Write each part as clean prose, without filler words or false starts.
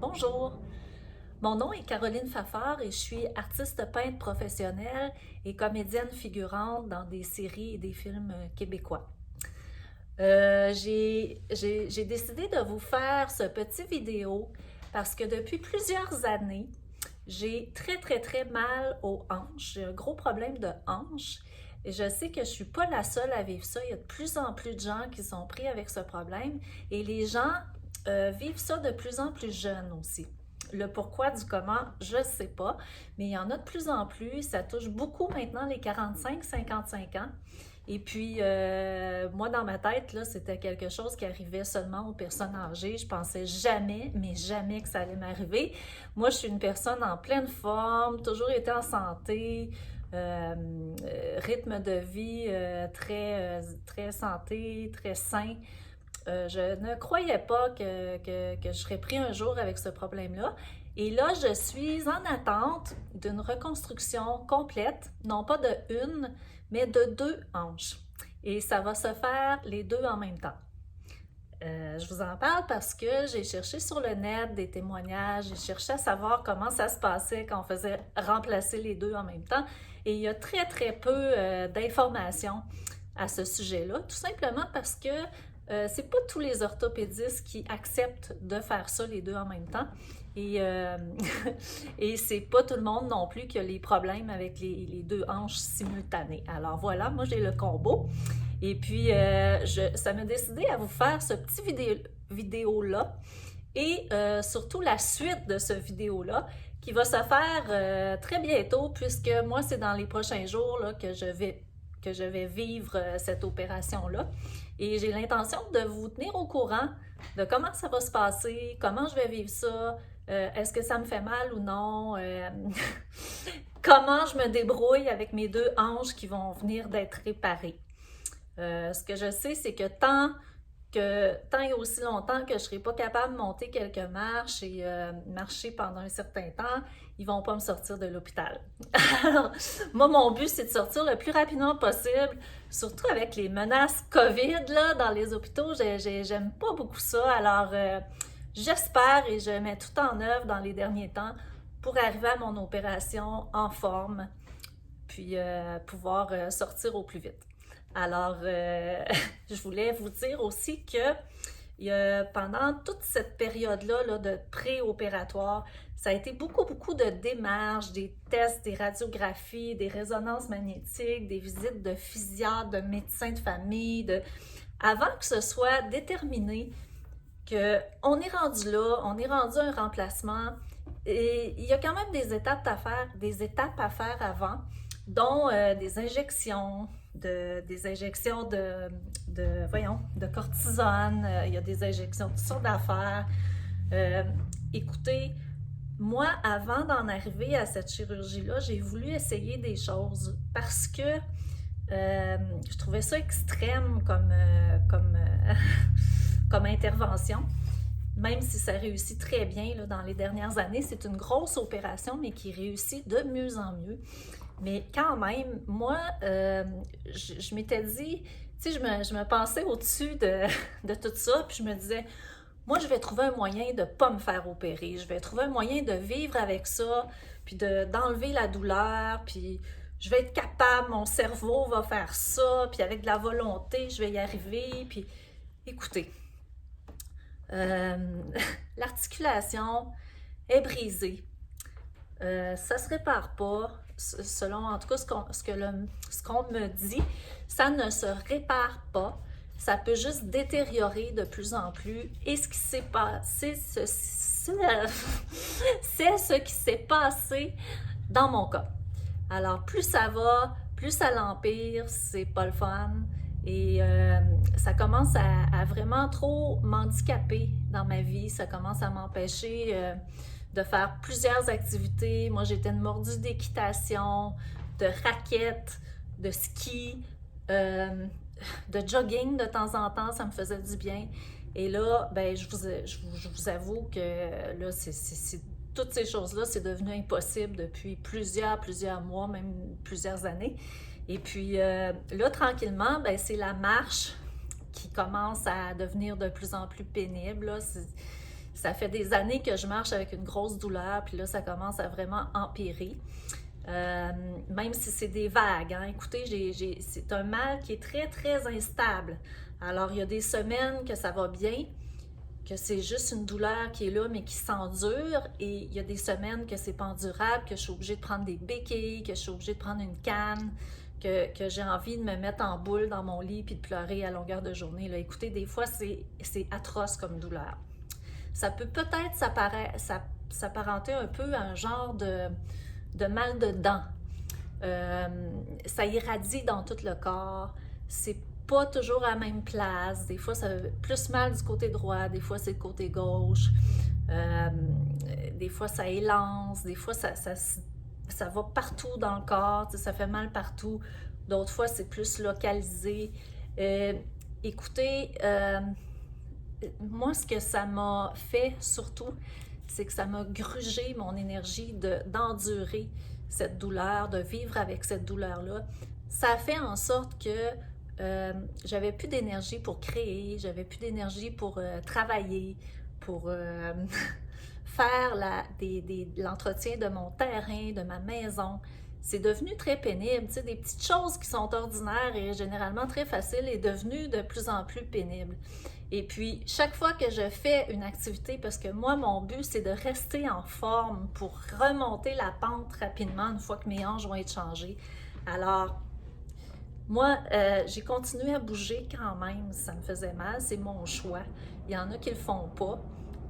Bonjour, mon nom est Caroline Fafard et je suis artiste peintre professionnelle et comédienne figurante dans des séries et des films québécois. J'ai décidé de vous faire ce petit vidéo parce que depuis plusieurs années, j'ai très mal aux hanches. J'ai un gros problème de hanches et je sais que je suis pas la seule à vivre ça. Il y a de plus en plus de gens qui sont pris avec ce problème et les gens vivent ça de plus en plus jeunes aussi. Le pourquoi du comment, je ne sais pas, mais il y en a de plus en plus. Ça touche beaucoup maintenant les 45-55 ans. Et puis, moi, dans ma tête, là, c'était quelque chose qui arrivait seulement aux personnes âgées. Je pensais jamais, mais jamais que ça allait m'arriver. Moi, je suis une personne en pleine forme, toujours été en santé, rythme de vie très santé, très sain. Je ne croyais pas que je serais pris un jour avec ce problème-là. Et là, je suis en attente d'une reconstruction complète, non pas de une, mais de deux hanches. Et ça va se faire les deux en même temps. Je vous en parle parce que j'ai cherché sur le net des témoignages, j'ai cherché à savoir comment ça se passait quand on faisait remplacer les deux en même temps. Et il y a très peu d'informations à ce sujet-là, tout simplement parce que c'est pas tous les orthopédistes qui acceptent de faire ça les deux en même temps. Et, et c'est pas tout le monde non plus qui a les problèmes avec les deux hanches simultanées. Alors voilà, moi j'ai le combo. Et puis ça m'a décidé à vous faire ce petit vidéo-là et surtout la suite de ce vidéo-là qui va se faire très bientôt puisque moi c'est dans les prochains jours là, que je vais vivre cette opération-là. Et j'ai l'intention de vous tenir au courant de comment ça va se passer, comment je vais vivre ça, est-ce que ça me fait mal ou non, comment je me débrouille avec mes deux hanches qui vont venir d'être réparées. Ce que je sais, c'est que tant et aussi longtemps que je ne serai pas capable de monter quelques marches et marcher pendant un certain temps, ils ne vont pas me sortir de l'hôpital. Alors, moi, mon but, c'est de sortir le plus rapidement possible, surtout avec les menaces COVID là, dans les hôpitaux. J'aime pas beaucoup ça. Alors, j'espère et je mets tout en œuvre dans les derniers temps pour arriver à mon opération en forme, puis pouvoir sortir au plus vite. Alors, je voulais vous dire aussi que pendant toute cette période-là là, de préopératoire, ça a été beaucoup de démarches, des tests, des radiographies, des résonances magnétiques, des visites de physio, de médecins de famille, avant que ce soit déterminé qu'on est rendu là, on est rendu à un remplacement. Et il y a quand même des étapes à faire avant, dont des injections, de cortisone, il y a des injections, toutes sortes d'affaires. Écoutez, moi, avant d'en arriver à cette chirurgie-là, j'ai voulu essayer des choses parce que je trouvais ça extrême comme intervention. Même si ça réussit très bien là, dans les dernières années, c'est une grosse opération, mais qui réussit de mieux en mieux. Mais quand même, moi, je m'étais dit, tu sais, je me pensais au-dessus de tout ça, puis je me disais, moi, je vais trouver un moyen de ne pas me faire opérer. Je vais trouver un moyen de vivre avec ça, puis d'enlever la douleur, puis je vais être capable, mon cerveau va faire ça, puis avec de la volonté, je vais y arriver. Puis écoutez, euh, l'articulation est brisée. Ça se répare pas, selon en tout cas ce qu'on me dit, ça ne se répare pas, ça peut juste détériorer de plus en plus. Et ce qui s'est passé, c'est ce qui s'est passé dans mon cas. Alors plus ça va, plus ça l'empire, c'est pas le fun. Et ça commence à vraiment trop m'handicaper dans ma vie, ça commence à m'empêcher de faire plusieurs activités. Moi, j'étais une mordue d'équitation, de raquettes, de ski, de jogging de temps en temps, ça me faisait du bien. Et là, ben, je vous avoue que là, toutes ces choses-là, c'est devenu impossible depuis plusieurs mois, même plusieurs années. Et puis là, tranquillement, ben, c'est la marche qui commence à devenir de plus en plus pénible. Là. Ça fait des années que je marche avec une grosse douleur, puis là, ça commence à vraiment empirer. Même si c'est des vagues, hein. Écoutez, c'est un mal qui est très, très instable. Alors, il y a des semaines que ça va bien, que c'est juste une douleur qui est là, mais qui s'endure. Et il y a des semaines que c'est pas endurable, que je suis obligée de prendre des béquilles, que je suis obligée de prendre une canne, que j'ai envie de me mettre en boule dans mon lit puis de pleurer à longueur de journée. Là, écoutez, des fois, c'est atroce comme douleur. Ça peut peut-être s'apparenter un peu à un genre de mal de dents. Ça irradie dans tout le corps. C'est pas toujours à la même place. Des fois, ça a plus mal du côté droit, des fois, c'est le côté gauche. Des fois, ça élance, des fois, ça va partout dans le corps, ça fait mal partout. D'autres fois, c'est plus localisé. Écoutez, moi, ce que ça m'a fait surtout, c'est que ça m'a grugé mon énergie d'endurer cette douleur, de vivre avec cette douleur-là. Ça a fait en sorte que j'avais plus d'énergie pour créer, j'avais plus d'énergie pour travailler, pour faire l'entretien de mon terrain, de ma maison. C'est devenu très pénible. Tu sais, des petites choses qui sont ordinaires et généralement très faciles est devenu de plus en plus pénible. Et puis, chaque fois que je fais une activité, parce que moi, mon but, c'est de rester en forme pour remonter la pente rapidement une fois que mes hanches vont être changées. Alors, moi, j'ai continué à bouger quand même. Ça me faisait mal, c'est mon choix. Il y en a qui le font pas.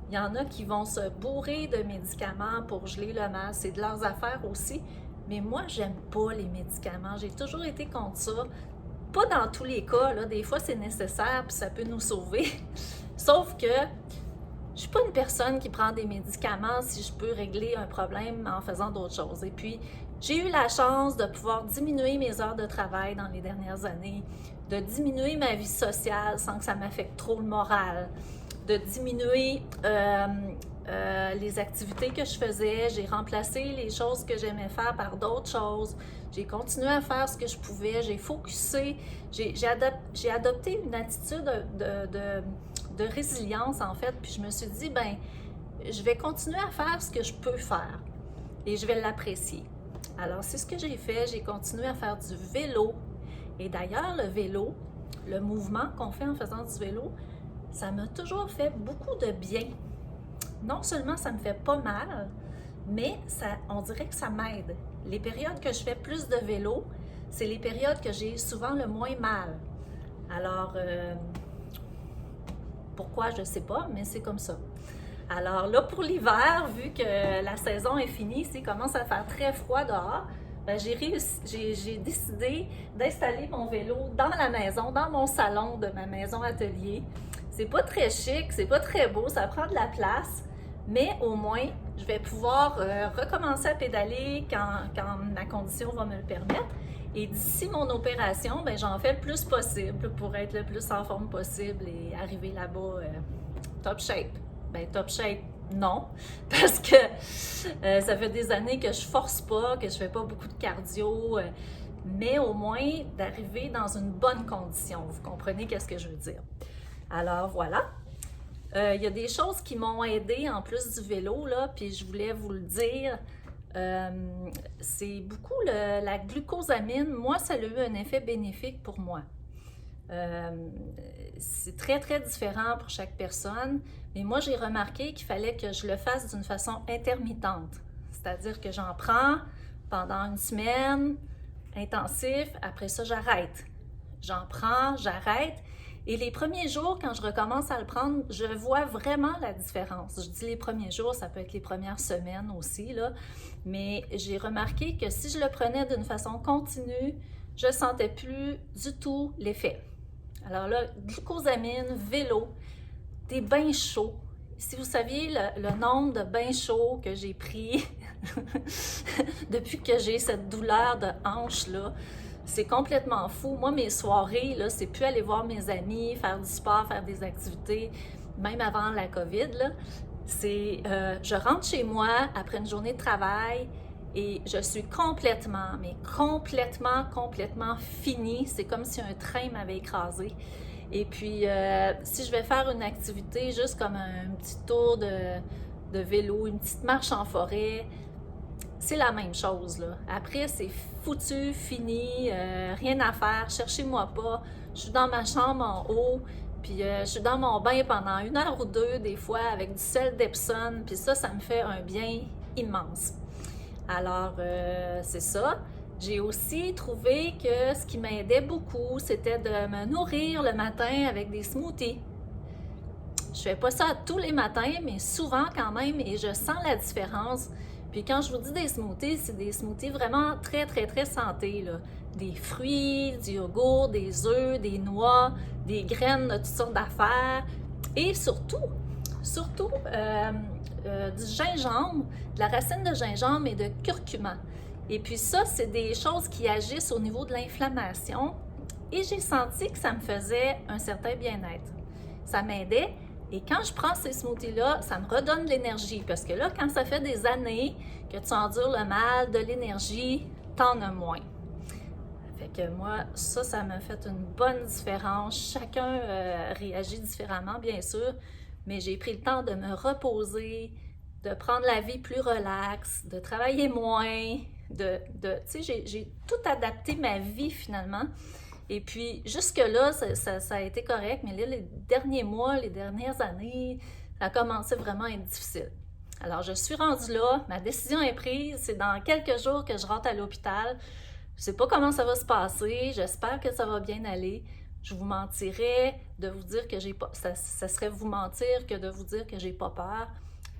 Il y en a qui vont se bourrer de médicaments pour geler le mal. C'est de leurs affaires aussi. Mais moi, j'aime pas les médicaments. J'ai toujours été contre ça. Pas dans tous les cas, là. Des fois, c'est nécessaire puis ça peut nous sauver. Sauf que je suis pas une personne qui prend des médicaments si je peux régler un problème en faisant d'autres choses. Et puis, j'ai eu la chance de pouvoir diminuer mes heures de travail dans les dernières années, de diminuer ma vie sociale sans que ça m'affecte trop le moral, de diminuer les activités que je faisais. J'ai remplacé les choses que j'aimais faire par d'autres choses. J'ai continué à faire ce que je pouvais. J'ai focusé. J'ai adopté une attitude de résilience, en fait. Puis je me suis dit, ben, je vais continuer à faire ce que je peux faire et je vais l'apprécier. Alors, c'est ce que j'ai fait. J'ai continué à faire du vélo. Et d'ailleurs, le vélo, le mouvement qu'on fait en faisant du vélo, ça m'a toujours fait beaucoup de bien. Non seulement ça me fait pas mal, mais on dirait que ça m'aide. Les périodes que je fais plus de vélo, c'est les périodes que j'ai souvent le moins mal. Alors, pourquoi, je ne sais pas, mais c'est comme ça. Alors là, pour l'hiver, vu que la saison est finie, il commence à faire très froid dehors, ben j'ai décidé d'installer mon vélo dans la maison, dans mon salon de ma maison atelier. C'est pas très chic, c'est pas très beau, ça prend de la place, mais au moins, je vais pouvoir recommencer à pédaler quand ma condition va me le permettre. Et d'ici mon opération, ben, j'en fais le plus possible pour être le plus en forme possible et arriver là-bas top shape. Ben, top shape, non, parce que ça fait des années que je force pas, que je fais pas beaucoup de cardio, mais au moins d'arriver dans une bonne condition. Vous comprenez qu'est-ce que je veux dire? Alors voilà. Il y a des choses qui m'ont aidée en plus du vélo, là, puis je voulais vous le dire. C'est beaucoup la glucosamine. Moi, ça a eu un effet bénéfique pour moi. C'est très, très différent pour chaque personne, mais moi, j'ai remarqué qu'il fallait que je le fasse d'une façon intermittente. C'est-à-dire que j'en prends pendant une semaine, intensif, après ça, j'arrête. J'en prends, j'arrête. Et les premiers jours, quand je recommence à le prendre, je vois vraiment la différence. Je dis les premiers jours, ça peut être les premières semaines aussi, là. Mais j'ai remarqué que si je le prenais d'une façon continue, je ne sentais plus du tout l'effet. Alors là, glucosamine, vélo, des bains chauds. Si vous saviez le nombre de bains chauds que j'ai pris depuis que j'ai cette douleur de hanche, là, c'est complètement fou. Moi, mes soirées, là, c'est plus aller voir mes amis, faire du sport, faire des activités, même avant la COVID, là. Je rentre chez moi après une journée de travail et je suis complètement, mais complètement finie. C'est comme si un train m'avait écrasée. Et puis, si je vais faire une activité juste comme un petit tour de vélo, une petite marche en forêt, c'est la même chose, là. Après, c'est foutu, fini, rien à faire, cherchez-moi pas. Je suis dans ma chambre en haut, puis je suis dans mon bain pendant 1 heure ou 2 des fois avec du sel d'Epsom, puis ça me fait un bien immense. Alors, c'est ça. J'ai aussi trouvé que ce qui m'aidait beaucoup, c'était de me nourrir le matin avec des smoothies. Je fais pas ça tous les matins, mais souvent quand même, et je sens la différence. Puis quand je vous dis des smoothies, c'est des smoothies vraiment très, très, très santé, là. Des fruits, du yogourt, des œufs, des noix, des graines de toutes sortes d'affaires. Et surtout du gingembre, de la racine de gingembre et de curcuma. Et puis ça, c'est des choses qui agissent au niveau de l'inflammation. Et j'ai senti que ça me faisait un certain bien-être. Ça m'aidait. Et quand je prends ces smoothies-là, ça me redonne de l'énergie. Parce que là, quand ça fait des années que tu endures le mal, de l'énergie, t'en as moins. Fait que moi, ça m'a fait une bonne différence. Chacun réagit différemment, bien sûr. Mais j'ai pris le temps de me reposer, de prendre la vie plus relaxe, de travailler moins, tu sais, j'ai tout adapté ma vie finalement. Et puis, jusque-là, ça a été correct, mais là, les derniers mois, les dernières années, ça a commencé vraiment à être difficile. Alors, je suis rendue là, ma décision est prise, c'est dans quelques jours que je rentre à l'hôpital. Je ne sais pas comment ça va se passer, j'espère que ça va bien aller. Je vous mentirais de vous dire que j'ai pas... Ça serait vous mentir que de vous dire que j'ai pas peur.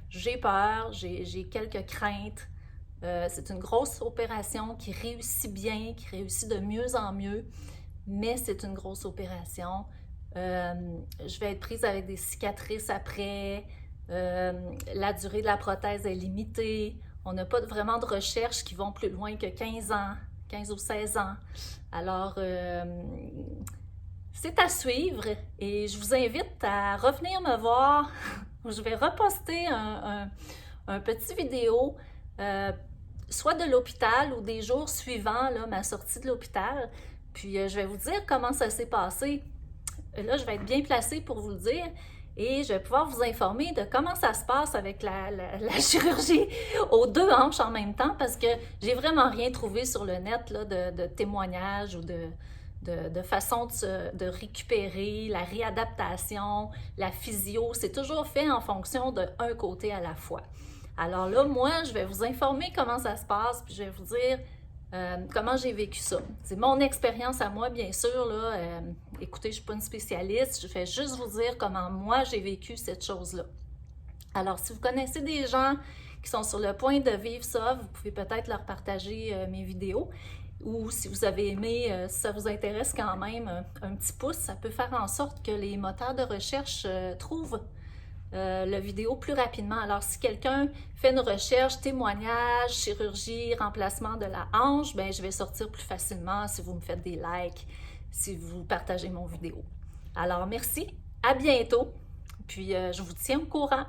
J'ai peur, j'ai quelques craintes. C'est une grosse opération qui réussit bien, qui réussit de mieux en mieux. Mais c'est une grosse opération. Je vais être prise avec des cicatrices après. La durée de la prothèse est limitée. On n'a pas vraiment de recherches qui vont plus loin que 15 ans, 15 ou 16 ans. Alors, c'est à suivre et je vous invite à revenir me voir. Je vais reposter un petit vidéo, soit de l'hôpital ou des jours suivants, là, ma sortie de l'hôpital. Puis je vais vous dire comment ça s'est passé. Là, je vais être bien placée pour vous le dire et je vais pouvoir vous informer de comment ça se passe avec la chirurgie aux 2 hanches en même temps parce que j'ai vraiment rien trouvé sur le net là, de témoignages ou de façon de récupérer, la réadaptation, la physio. C'est toujours fait en fonction d'un côté à la fois. Alors là, moi, je vais vous informer comment ça se passe puis je vais vous dire comment j'ai vécu ça. C'est mon expérience à moi, bien sûr. Là, écoutez, je ne suis pas une spécialiste, je vais juste vous dire comment moi j'ai vécu cette chose-là. Alors, si vous connaissez des gens qui sont sur le point de vivre ça, vous pouvez peut-être leur partager mes vidéos. Ou si vous avez aimé, si ça vous intéresse quand même, un petit pouce, ça peut faire en sorte que les moteurs de recherche trouvent la vidéo plus rapidement. Alors, si quelqu'un fait une recherche, témoignage, chirurgie, remplacement de la hanche, ben je vais sortir plus facilement si vous me faites des likes, si vous partagez mon vidéo. Alors, merci, à bientôt, puis je vous tiens au courant.